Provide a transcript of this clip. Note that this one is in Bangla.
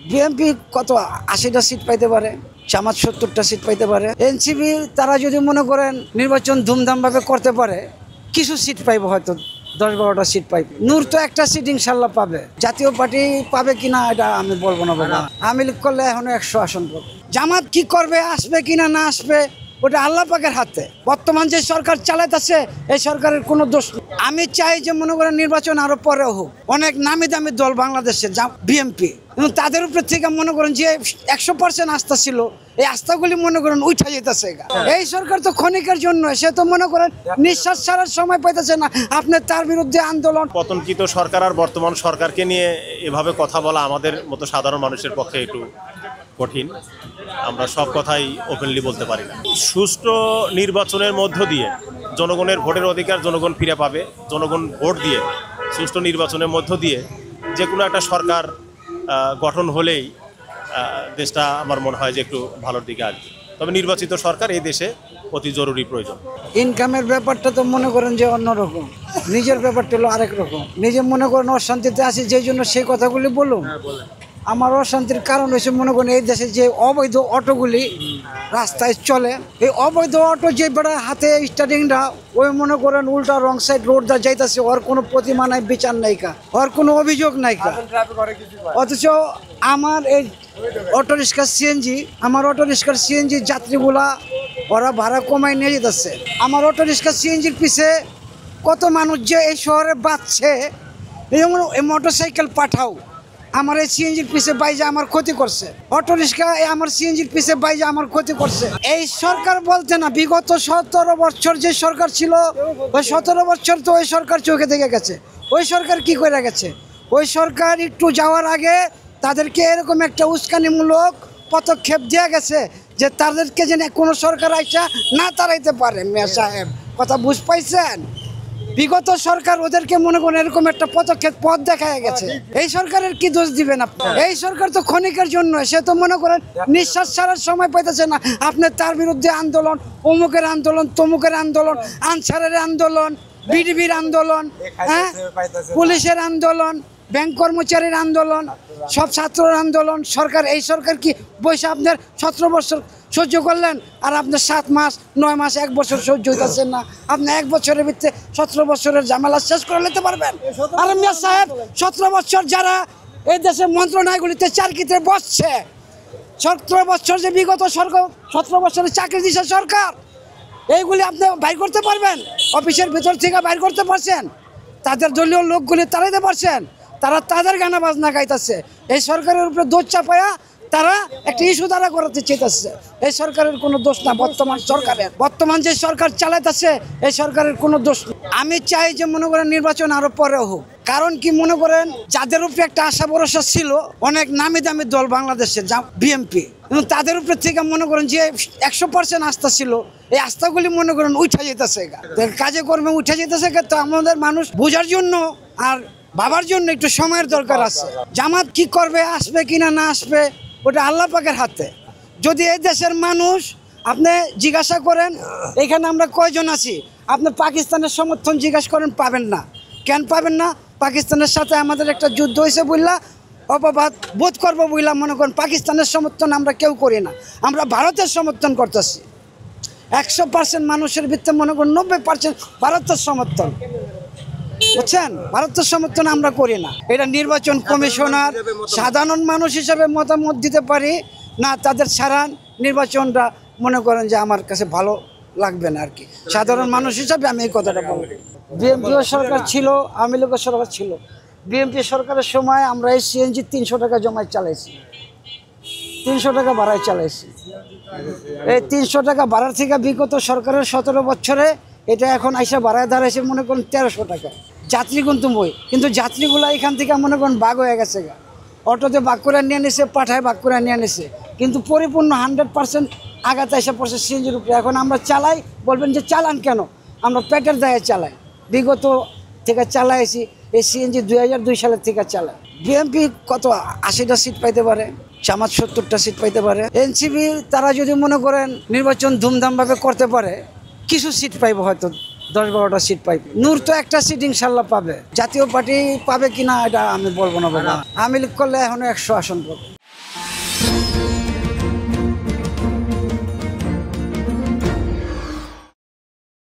বিএনপি কত ৮০টা সিট পাইতে পারে, জামাত ৭০টা সিট পাইতে পারে। এনসিপি তারা যদি মনে করেন নির্বাচন ধুমধামভাবে করতে পারে কিছু সিট পাইবে, হয়তো ১০-১২টা সিট পাইবে। নূর তো একটা সিট ইনশাল্লাহ পাবে। জাতীয় পার্টি পাবে কিনা এটা আমি বলবো না বাবা। আওয়ামী লীগ করলে এখনো ১০০ আসন পাবে। জামাত কি করবে, আসবে কিনা না আসবে ওটা আল্লাহ পাকের হাতে। বর্তমান যে সরকার চালাইতেছে এই সরকারের কোনো দোষ নেই। আমি চাই যে মনে করেন নির্বাচন আরো পরে হোক। অনেক নামি দামি দল বাংলাদেশের বিএনপি, এবং তাদের উপর থেকে মনে করেন যে ১০০% আস্থা ছিল, এই আস্থাগুলি মনে করেন উঠে যেতেছে। এই সরকার তো ক্ষণিকের জন্য, সে তো মনে করেন নিঃশ্বাস ছাড়ার সময় পাইতেছে না, আপনি তার বিরুদ্ধে আন্দোলন। পতনকৃত সরকার আর বর্তমান সরকারকে নিয়ে এভাবে কথা বলা আমাদের মতো সাধারণ মানুষের পক্ষে একটু কঠিন। আমরা সব কথাই ওপেনলি বলতে পারি না। সুষ্ঠু নির্বাচনের মধ্য দিয়ে জনগণের ভোটের অধিকার জনগণ ফিরে পাবে। জনগণ ভোট দিয়ে সুষ্ঠু নির্বাচনের মধ্য দিয়ে যে কোনো একটা সরকার গঠন হলেই দেশটা আমার মনে হয় যে একটু ভালোর দিকে আসবে। তবে নির্বাচিত সরকার এই দেশে অতি জরুরি প্রয়োজন। ইনকামের ব্যাপারটা তো মনে করেন যে অন্যরকম, নিজের ব্যাপারটা হলো আরেক রকম। নিজে মনে করেন অশান্তিতে আছি, যেই জন্য সেই কথাগুলি বলুন। আমার অশান্তির কারণ হয়েছে মনে করেন এই দেশে যে অবৈধ অটোগুলি রাস্তায় চলে, এই অবৈধ অটো যে বেড়া হাতে স্টার্টিংটা ওই মনে করেন উল্টা রং সাইড রোড দা যাইতেছে, ওর কোনো প্রতিমা নাই, বিচার নাইকা, ওর কোনো অভিযোগ নাইকা। অথচ আমার এই অটো রিক্সার সিএনজি যাত্রীগুলা ওরা ভাড়া কমায় নিয়ে যেতেছে। আমার অটো রিক্সার সিএনজির পিছে কত মানুষ যে এই শহরে বাঁচছে, যেমন এই মোটরসাইকেল পাঠাও আমার এই সিএনজির পিছে বাইজে আমার ক্ষতি করছে, অটো রিক্সা আমার সিএনজির পিছে বাইজে আমার ক্ষতি করছে। এই সরকার বলতে না, বিগত ১৭ বছর যে সরকার ছিল, ওই ১৭ বছর তো ওই সরকার চোখে দেখে গেছে। ওই সরকার কি করে গেছে? ওই সরকার একটু যাওয়ার আগে তাদেরকে এরকম একটা উস্কানিমূলক পদক্ষেপ দেওয়া গেছে যে তাদেরকে যেন কোনো সরকার আইসা না তাড়াইতে পারে। মিয়া সাহেব কথা বুঝ পাইছেন? বিগত সরকার ওদেরকে মনে করেন এরকম একটা পদক্ষেপ পথ দেখা গেছে। এই সরকারের কি দোষ দিবেন আপনি? এই সরকার তো ক্ষণিকের জন্য, সে তো মনে করেন নিঃশ্বাস ছাড়ার সময় পাইতেছে না, আপনি তার বিরুদ্ধে আন্দোলন, অমুকের আন্দোলন, তমুকের আন্দোলন, আনসারের আন্দোলন, বিডিবির আন্দোলন, হ্যাঁ, পুলিশের আন্দোলন, ব্যাংক কর্মচারীর আন্দোলন, সব ছাত্রর আন্দোলন। সরকার এই সরকার কি বৈশা আপনার ১৭ বছর সহ্য করলেন, আর আপনার ৭ মাস ৯ মাস ১ বছর সহ্য হইতেছেন না? আপনি ১ বছরের ভিতরে ১৭ বছরের ঝামেলা শেষ করে নিতে পারবেন? আর মিয়া সাহেব ১৭ বছর যারা এই দেশের মন্ত্রণালয়গুলিতে চাকরিতে বসছে, ১৭ বছর যে বিগত সরকার ১৭ বছরের চাকরি দিচ্ছে সরকার, এইগুলি আপনি বাইর করতে পারবেন? অফিসের ভিতর থেকে বাইর করতে পারছেন? তাদের দলীয় লোকগুলি তাড়াইতে পারছেন? তারা তাদের গানা বাজনা গাইতেছে। এই সরকারের উপরে দোষ চাপায়া তারা একটা ইস্যু দ্বারা করাতে চেয়েছে। এই সরকারের কোনো দোষ না, বর্তমান সরকারের। বর্তমান যে সরকার চালাইতেছে এই সরকারের কোনো দোষ নেই। আমি চাই যে মনে করেন নির্বাচন আরো পরে হোক। কারণ কি মনে করেন যাদের উপরে একটা আশা ভরসা ছিল, অনেক নামি দামি দল বাংলাদেশের বিএনপি, এবং তাদের উপর থেকে মনে করেন যে ১০০% আস্থা ছিল, এই আস্থাগুলি মনে করেন উঠে যেতেছে, কাজে কর্মে উঠে যেতেছে। তো আমাদের মানুষ বোঝার জন্য আর ভাবার জন্য একটু সময়ের দরকার আছে। জামাত কি করবে, আসবে কিনা না আসবে ওটা আল্লাহ পাকের হাতে। যদি এই দেশের মানুষ আপনি জিজ্ঞাসা করেন এখানে আমরা কয়জন আছি, আপনি পাকিস্তানের সমর্থন জিজ্ঞাসা করেন, পাবেন না। কেন পাবেন না? পাকিস্তানের সাথে আমাদের একটা যুদ্ধ হয়েছে বললা অপবাদ বোধ করবো বললা মনে করেন পাকিস্তানের সমর্থন আমরা কেউ করি না, আমরা ভারতের সমর্থন করতেছি। ১০০% মানুষের ভিতরে মনে করেন ৯০% ভারতের সমর্থন, বুঝছেন? ভারতের সমর্থন আমরা করি না। এটা নির্বাচন কমিশনার সাধারণ মানুষ হিসাবে মতামত দিতে পারি না, তাদের ছাড়া নির্বাচনটা মনে করেন যে আমার কাছে ভালো লাগবে না আর কি। সাধারণ মানুষ হিসাবে আমি এই কথাটা বলব। বিএনপিও সরকার ছিল, আওয়ামী লীগের সরকার ছিল। বিএনপি সরকারের সময় আমরা এই সিএনজি ৩০০ টাকা জমায় চালাইছি, ৩০০ টাকা ভাড়ায় চালাইছি। এই ৩০০ টাকা ভাড়ার থেকে বিগত সরকারের ১৭ বছরে এটা এখন আইসা ভাড়ায় দাঁড়াইছে মনে করেন ১৩০০ টাকা। যাত্রী কিন্তু যাত্রীগুলো এখান থেকে মনে করেন ভাগ হয়ে গেছে, অটোতে ভাগ করে নিয়ে নিছে, পাঠায় ভাগ করে নিয়ে নিছে, কিন্তু পরিপূর্ণ ১০০% আঘাত এসে পড়ছে সিএনজির উপরে। এখন আমরা চালাই, বলবেন যে চালান কেন? আমরা পেটের দায়ে চালাই, বিগত থেকে চালাইছি। এই সিএনজি ২০০২ সালের থেকে চালায়। বিএনপি কত ৮০টা সিট পাইতে পারে, জামাত ৭০টা সিট পাইতে পারে। এনসিপি তারা যদি মনে করেন নির্বাচন ধুমধামভাবে করতে পারে কিছু সিট পাইবে, হয়তো ১০-১২টা সিট পাইবে। নূর তো একটা সিট ইনশাল্লাহ পাবে। জাতীয় পার্টি পাবে কিনা এটা আমি বলবো না বাবা। আওয়ামী লীগ করলে এখনো ১০০ আসন পাবে।